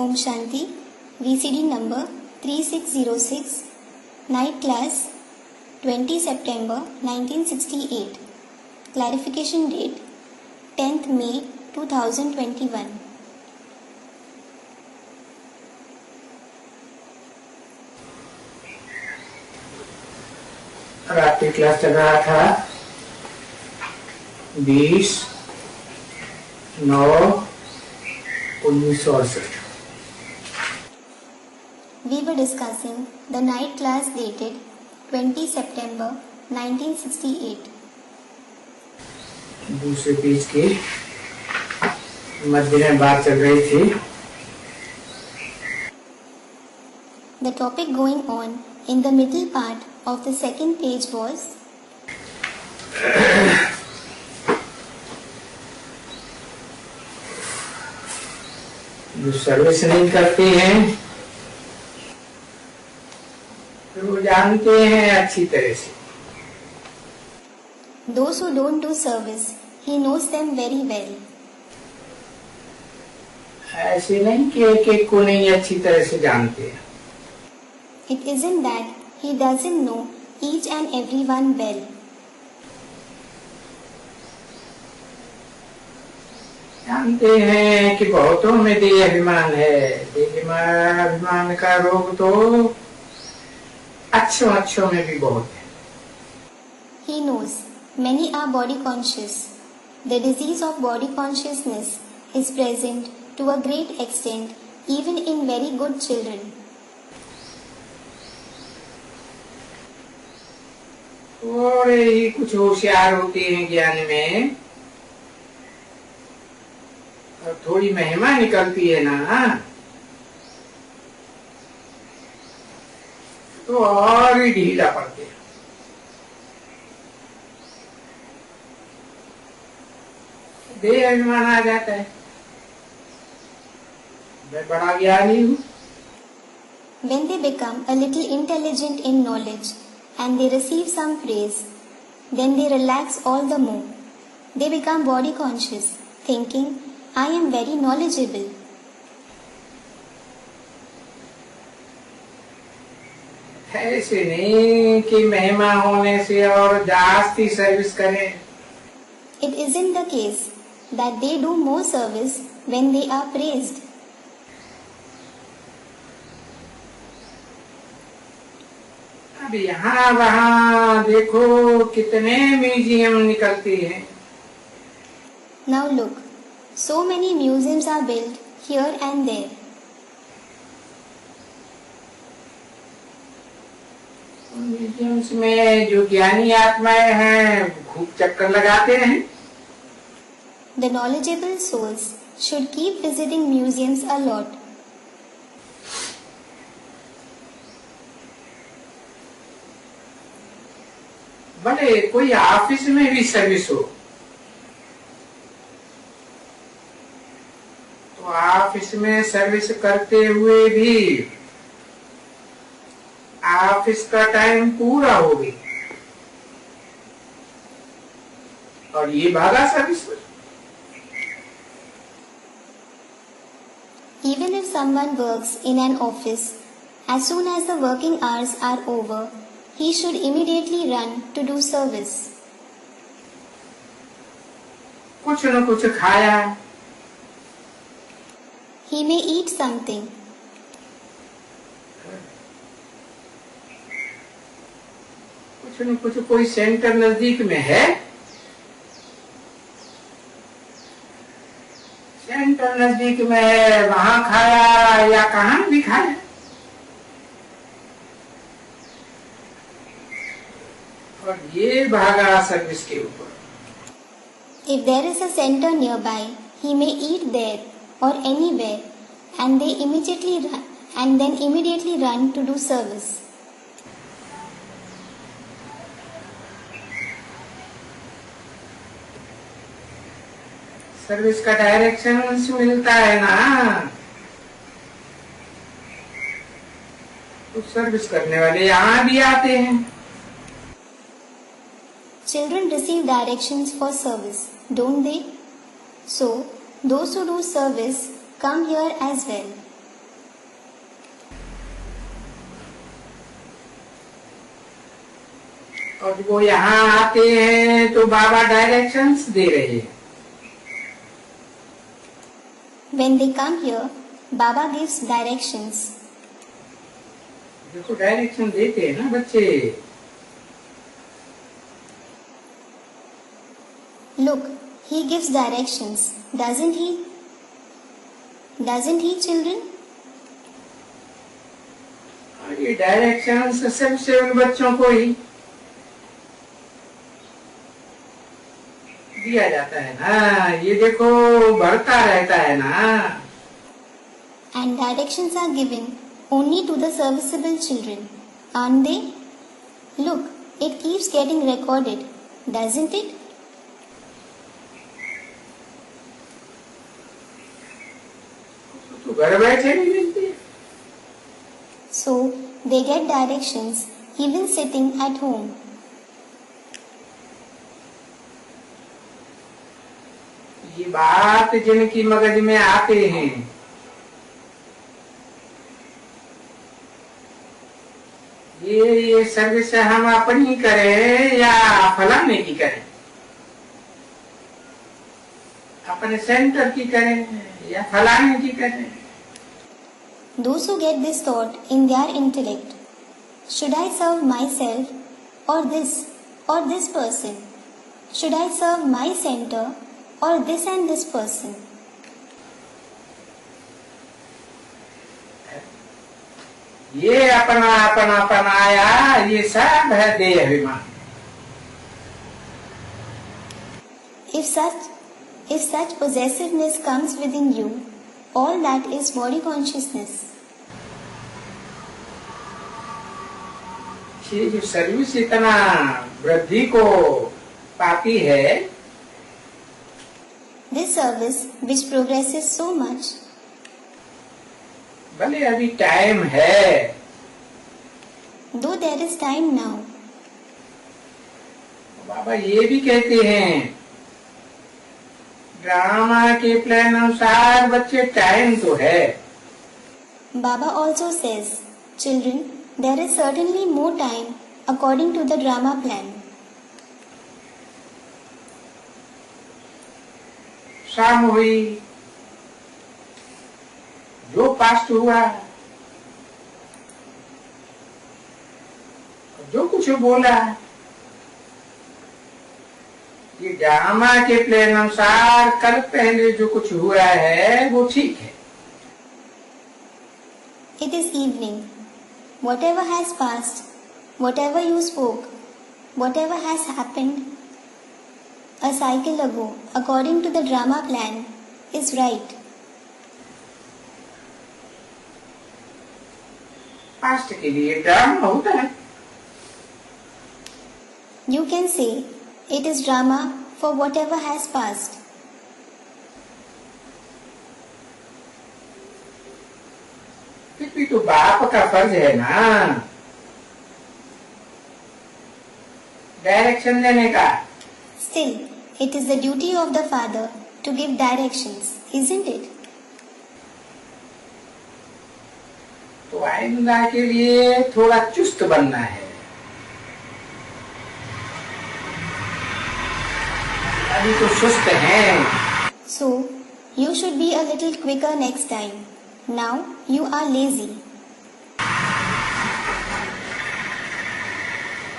Om Shanti, VCD number 3606, Night Class, 20 September 1968. Clarification date 10th May 2021. रात्रि class चल रहा था 20/9/1968। We were discussing the night class dated 20 September 1968. दूसरे page के मध्य में बात चल रही थी। The topic going on in the middle part of the second page was जो सर्विस नहीं करते हैं तो वो जानते हैं अच्छी तरह से। those who don't do service, he knows them very well. ऐसे नहीं कि एक को नहीं अच्छी तरह से जानते हैं। It isn't that he doesn't know each and every one well. जानते हैं कि बहुतों में देह अभिमान है। देह अभिमान का रोग तो अच्छों में भी बहुत है। He knows many are body conscious. The disease of body consciousness is present to a great extent even in very good children. थोड़े ही कुछ होशियार होते हैं ज्ञान में और थोड़ी महिमा निकलती है ना तो और ही ढीला पड़ते हैं। देह अभिमान आ जाता है, मैं बड़ा ज्ञानी हूँ। When they become a little intelligent in knowledge and they receive some praise, then they relax all the more. They become body conscious, thinking, I am very knowledgeable. ऐसे नहीं कि महिमा होने से और जास्ती सर्विस करें। It isn't the case that they do more service when they are praised. अब यहाँ वहाँ देखो कितने म्यूजियम निकलती हैं। Now look, so many museums are built here and there. Museums में जो ज्ञानी आत्माएं हैं खूब चक्कर लगाते हैं। The knowledgeable souls should keep visiting museums a lot. भले कोई ऑफिस में भी सर्विस हो तो ऑफिस में सर्विस करते हुए भी ऑफिस का टाइम पूरा हो गया और ये भागा सर्विस पर। Even if someone works in an office, as soon as the working hours are over, he should immediately run to do service. कुछ न कुछ खाया, He may eat something. कुछ न कुछ कोई सेंटर नजदीक में है, सेंटर नजदीक में है वहां खाया या कहाँ भी खाया। और ये भागा सर्विस के ऊपर। If there is a center nearby, he may eat there or anywhere and then immediately run to do service. Service का डायरेक्शन मिलता है ना, तो सर्विस करने वाले यहाँ भी आते हैं। Children receive directions for service, don't they? So, those who do service come here as well. और वो यहाँ आते हैं तो बाबा डायरेक्शंस दे रहे हैं। When they come here, Baba gives directions. देखो डायरेक्शन देते हैं ना बच्चे। Look, he gives directions, doesn't he? Doesn't he, children? ये डायरेक्शंस सबसे उन बच्चों को ही दिया जाता है ना। ये देखो बढ़ता रहता है ना। And directions are given only to the serviceable children, aren't they? Look, it keeps getting recorded, doesn't it? तो घर बैठे भी मिलती है। So, they get directions even sitting at home. ये बात जिनकी मगज में आते हैं, ये सर्विस हम अपनी करें या फलाने की करें, अपने सेंटर की करें या फलाने की करें। Those who get this thought in their intellect, should I serve myself or this person? Should I serve my center or this and this person? ये अपना अपना अपनाया, ये सब है देह अभिमान। If such possessiveness comes within you, all that is body consciousness. ये जो सर्विस इतना वृद्धि को पाती है, This service which progresses so much, भले अभी टाइम है, though there is time now, बाबा ये भी कहते हैं ड्रामा के प्लान अनुसार बच्चे टाइम तो है। Baba also says, children, there is certainly more time according to the drama plan. शाम हुई, जो पास्ट हुआ, जो कुछ बोला, ये ड्रामा के प्लान अनुसार कल पहले जो कुछ हुआ है वो ठीक है। It is evening. Whatever has passed, whatever you spoke, whatever has happened a cycle ago, according to the drama plan, is right. Past के लिए ड्रामा होता है। You can say it is drama for whatever has passed. फिर भी तो बाप का फर्ज है ना डायरेक्शन देने का। Still, it is the duty of the father to give directions, isn't it? तो आइंदा के लिए थोड़ा चुस्त बनना है। अभी तो सुस्त हैं। So, you should be a little quicker next time. Now, you are lazy.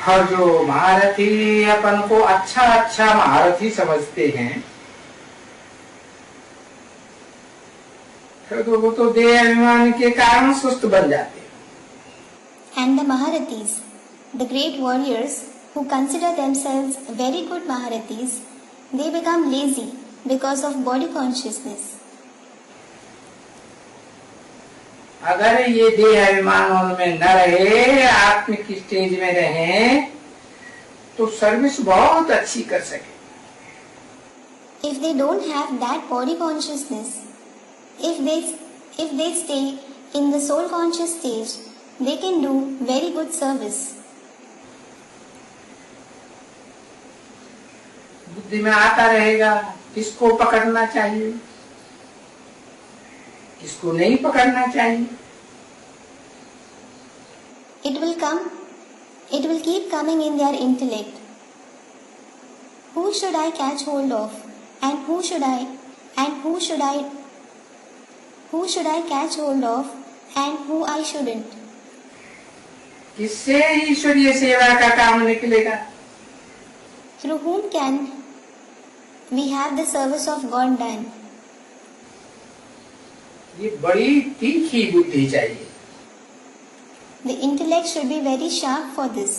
और जो महारथी अपन को अच्छा अच्छा महारथी समझते हैं, तो वो तो देह अभिमान के कारण सुस्त बन जाते हैं। And the Maharathis, the great warriors who consider themselves very good Maharathis, they become lazy because of body consciousness. अगर ये देह अभिमान उनमें न रहे, आत्मिक स्टेज में रहे, तो सर्विस बहुत अच्छी कर सके। If they don't have that body consciousness, if they stay in the soul conscious stage, they can do very good service. बुद्धि में आता रहेगा किसको पकड़ना चाहिए, किसको नहीं पकड़ना चाहिए। It will keep coming in their intellect. Who should I catch hold of? And who should I catch hold of and who I shouldn't? किससे ईश्वरीय सेवा का काम निकलेगा? Through whom can we have the service of God done? ये बड़ी तीखी बुद्धि चाहिए। The intellect should be very sharp for this.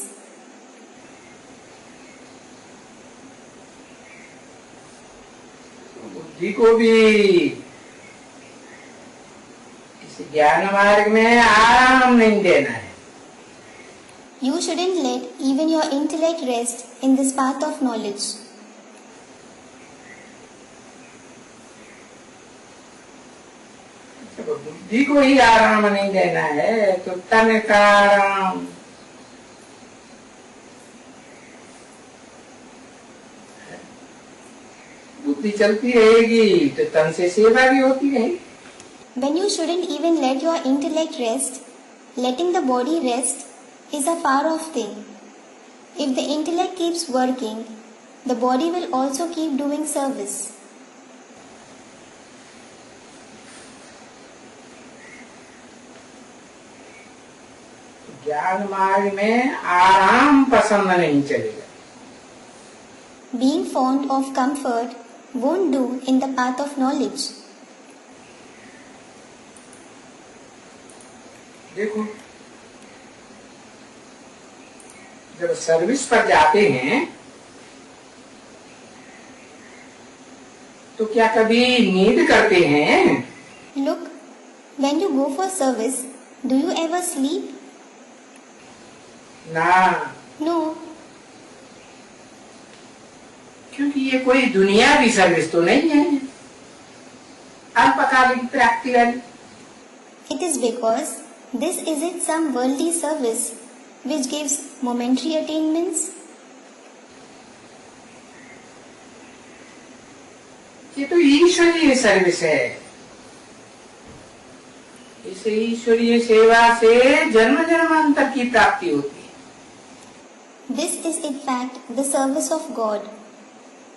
बुद्धि को भी इस ज्ञान मार्ग में आराम नहीं देना है। You shouldn't let even your intellect rest in this path of knowledge. जब बुद्धि को ही आराम नहीं देना है तो तन का आराम, बुद्धि चलती रहेगी तो तन से सेवा भी होती रहेगी। When you shouldn't even let your intellect rest, letting the body rest is a far off thing. If the intellect keeps working, the body will also keep doing service. ज्ञान मार्ग में आराम पसंद नहीं चलेगा। Being fond of comfort won't do in the path of knowledge. देखो, जब service पर जाते हैं तो क्या कभी नींद करते हैं? Look, when you go for service, do you ever sleep? ना, No, क्योंकि ये कोई दुनियावी सर्विस तो नहीं है, अल्पकालिक प्राप्ति वाली। it is because this isn't some worldly service which gives momentary attainments. ये तो ईश्वरीय सर्विस है। इस ईश्वरीय सेवा से जन्म जन्मांतर की प्राप्ति होती है। This is in fact the service of God.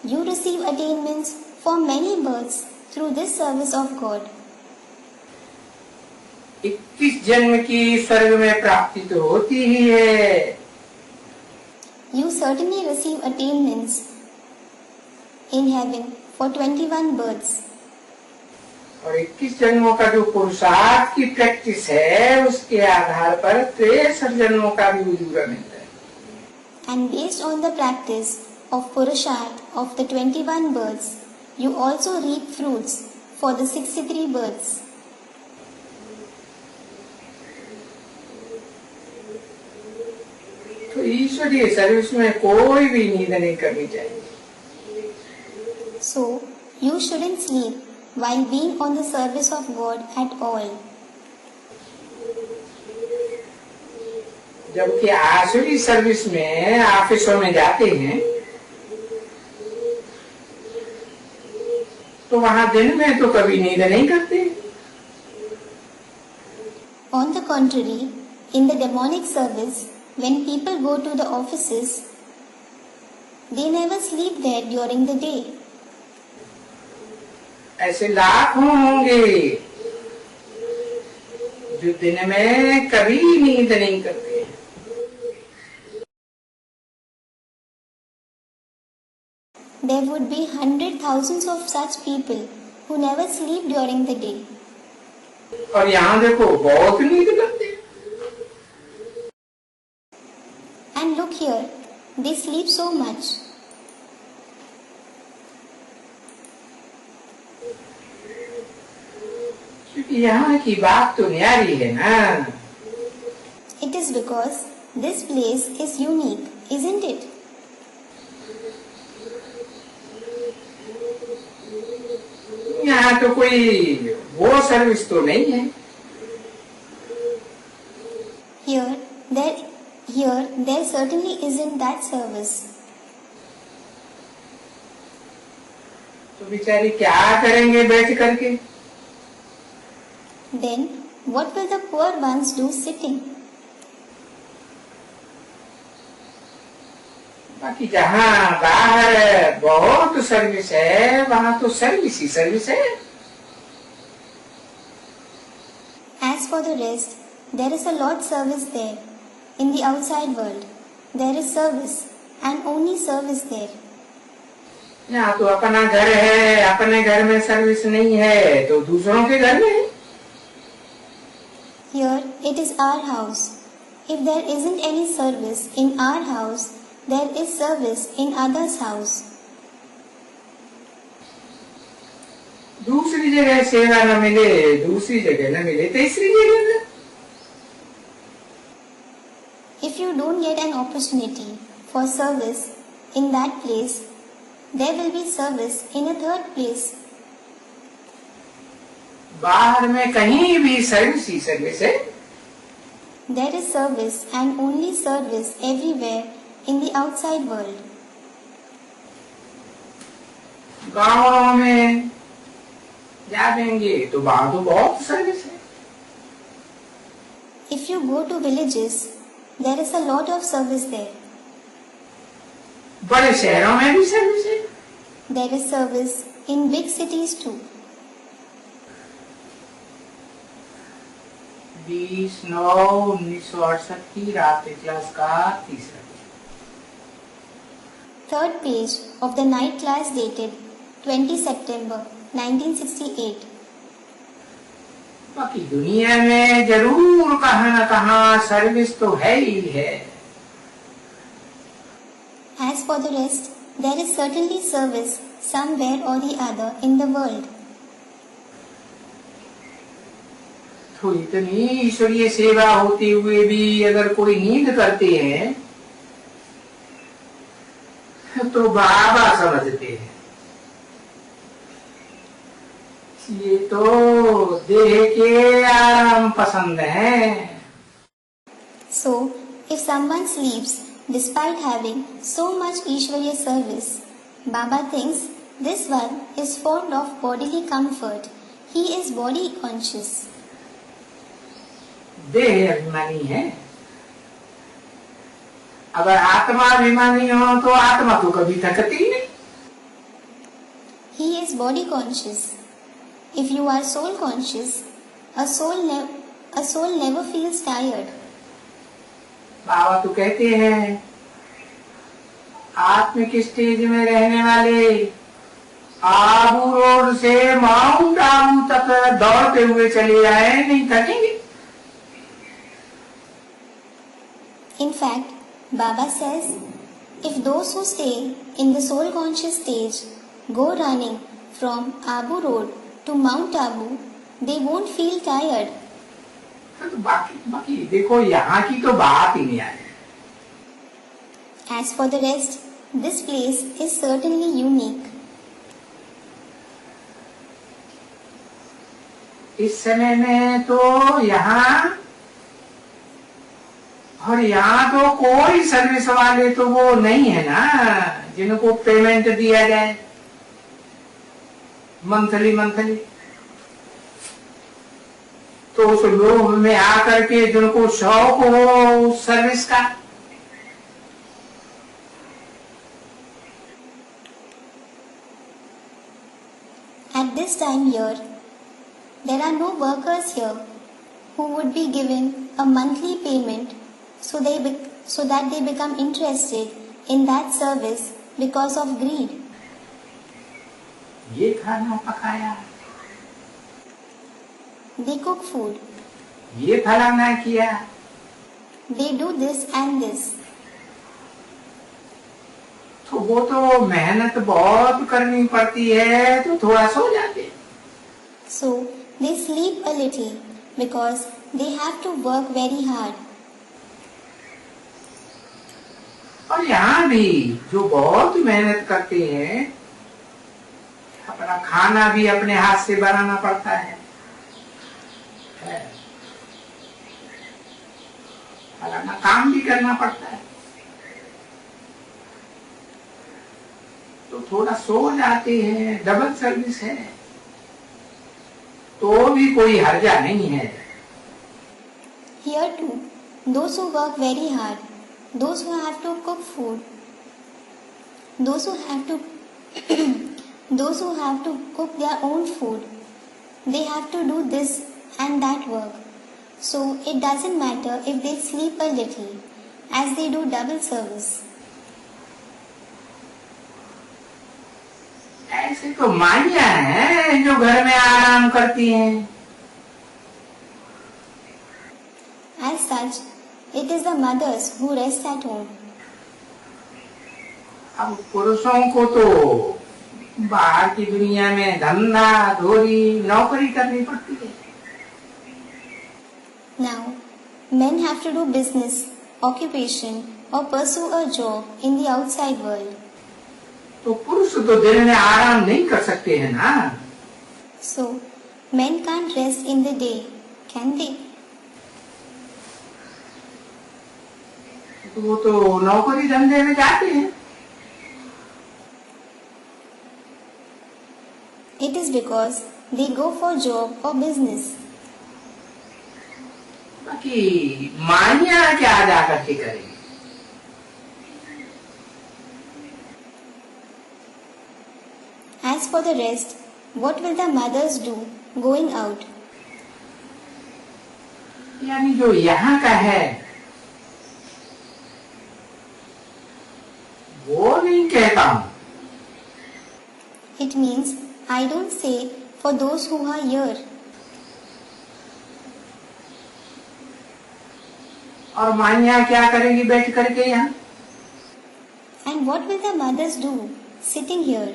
You receive attainments for many births through this service of God. 21 जन्म की स्वर्ग में प्राप्ति तो होती ही है। You certainly receive attainments in heaven for 21 births. और 21 जन्मों का जो पुरुषार्थ की प्रैक्टिस है उसके आधार पर 63 जन्मों का भी उजूरा मिलता है। And based on the practice of Purusharth of the 21 births, you also reap fruits for the 63 births. तो ईश्वरीय सर्विस में कोई भी नींद नहीं करनी चाहिए। So, you shouldn't sleep while being on the service of God at all. जबकि आसुरी सर्विस में ऑफिसों में जाते हैं तो वहां दिन में तो कभी नींद नहीं करते। On the contrary, in the demonic service, when people go to the offices, they never sleep there during the day. ऐसे लाखों होंगे जो दिन में कभी नींद नहीं करते। There would be 100,000s of such people who never sleep during the day. और यहाँ देखो बहुत नींद करते हैं। And look here, they sleep so much. क्योंकि यहाँ की बात तो न्यारी है ना। It is because this place is unique, isn't it? यहाँ तो कोई वो सर्विस तो नहीं है। Here, there certainly isn't that service. तो बेचारी क्या करेंगे बैठ करके? Then, what will the poor ones do sitting? बाकी जहाँ बाहर बहुत सर्विस है वहाँ तो सर्विस ही सर्विस है। As for the rest, there is a lot service there. In the outside world, there is service and only service there. यहाँ तो अपना घर है, अपने घर में सर्विस नहीं है तो दूसरों के घर में है। Here it is our house. If there isn't any service in our house, there is service in others' house. दूसरी जगह सेवा न मिले, दूसरी जगह न मिले, तीसरी जगह न। If you don't get an opportunity for service in that place, there will be service in a third place. बाहर में कहीं भी सर्विस ही सर्विस है। There is service and only service everywhere in the outside world. गाँवों में जाएंगे तो वहाँ तो बहुत सर्विस है। If you go to villages, there is a lot of service there. बड़े शहरों में भी सर्विस है। There is service in big cities too. 20/9/1968 की रात क्लास का तीसरा Third page of the night class dated 20 September 1968. बाकी दुनिया में जरूर कहाँ न कहाँ सर्विस तो है ही है। As for the rest, there is certainly service somewhere or the other in the world. तो इतनी ईश्वरीय सेवा होते हुए भी अगर कोई नींद करते हैं तो बाबा समझते हैं ये तो देह के आराम पसंद है। So, if someone sleeps despite having so much Ishwariya service, Baba thinks this one is fond of bodily comfort. He is body conscious. देह अभिमानी है। अगर आत्मा अभिमानी हो तो आत्मा तो कभी थकती ही नहीं। He is body conscious. If you are soul conscious, a soul never feels tired. बाबा तो कहते हैं आत्मिक स्टेज में रहने वाले आबू रोड से माउंट आबू तक दौड़ते हुए चले आए, नहीं थकेंगे। In fact, Baba says, if those who stay in the soul conscious stage go running from Abu Road to Mount Abu, they won't feel tired. तो बाकी देखो यहाँ की तो बात ही नहीं आई। As for the rest, this place is certainly unique. इस समय में तो यहाँ और यहाँ तो कोई सर्विस वाले तो वो नहीं है ना जिनको पेमेंट दिया जाए मंथली। तो उस लोभ में आकर के जिनको शौक हो सर्विस का, At this time here, there are no workers here who would be given a monthly payment so that they become interested in that service because of greed. ये खाना पकाया, They cook food. ये फलाना किया, They do this and this. तो वो तो मेहनत बहुत करनी पड़ती है तो थोड़ा सो जाते। So they sleep a little because they have to work very hard. और यहाँ भी जो बहुत मेहनत करते हैं अपना खाना भी अपने हाथ से बनाना पड़ता है, फलाना काम भी करना पड़ता है, तो थोड़ा सो जाते हैं, डबल सर्विस है तो भी कोई हर्जा नहीं है। Here too, those who work very hard, those who have to cook food, Those who have to those who have to cook their own food, they have to do this and that work. So it doesn't matter if they sleep a little, as they do double service. ऐसे तो माइयां हैं जो घर में आराम करती हैं। As such, it is the mothers who rest at home. अब पुरुषों को तो बाहर की दुनिया में धंधा धोरी नौकरी करनी पड़ती है। Now, men have to do business, occupation, or pursue a job in the outside world. तो पुरुष तो दिन में आराम नहीं कर सकते हैं ना। So, men can't rest in the day, can they? तो वो तो नौकरी धंधे में जाते हैं। It is because they go for job or business. बाकी माइयां क्या जा करके करेंगी? As for the rest, what will the mothers do going out? यानी जो यहाँ का है वो नहीं कहता हूँ। It means I don't say for those who are here. और माइयां क्या करेंगी बैठ करके यहाँ? And what will the mothers do sitting here?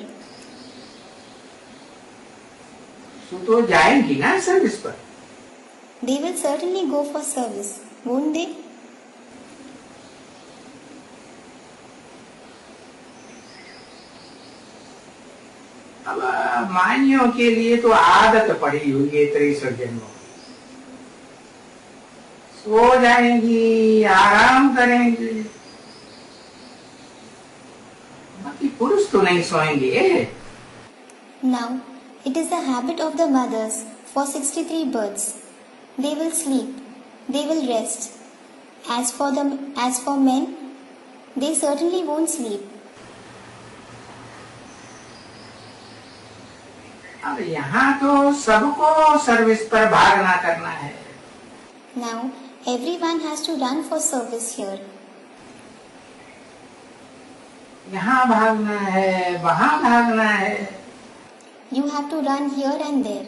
तो जाएंगी ना सर्विस पर। They will certainly go for service, won't they? अब माइयों के लिए तो आदत पड़ी हुई है 63 जन्मों की। सो जाएंगी, आराम करेंगी। बाकी पुरुष तो नहीं सोएंगे। Now, it is the habit of the mothers for 63 births. They will sleep, they will rest. As for men, they certainly won't sleep. अब यहाँ तो सबको सर्विस पर भागना करना है। Now, everyone has to run for service here. यहाँ भागना है, वहाँ भागना है। You have to run here and there.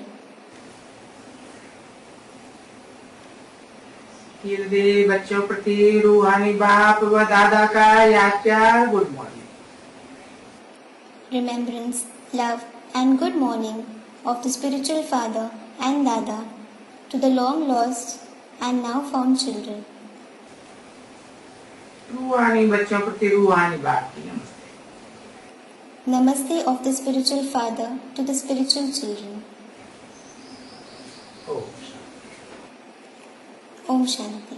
कीर्ति बच्चों प्रति रूहानी बाप व दादा का याद प्यार। Good morning. Remembrance, love, and good morning of the spiritual father and dada to the long lost and now found children. रूहानी बच्चों प्रति रूहानी बाप की नमस्ते। Namaste of the spiritual father to the spiritual children. Om Om Shanti.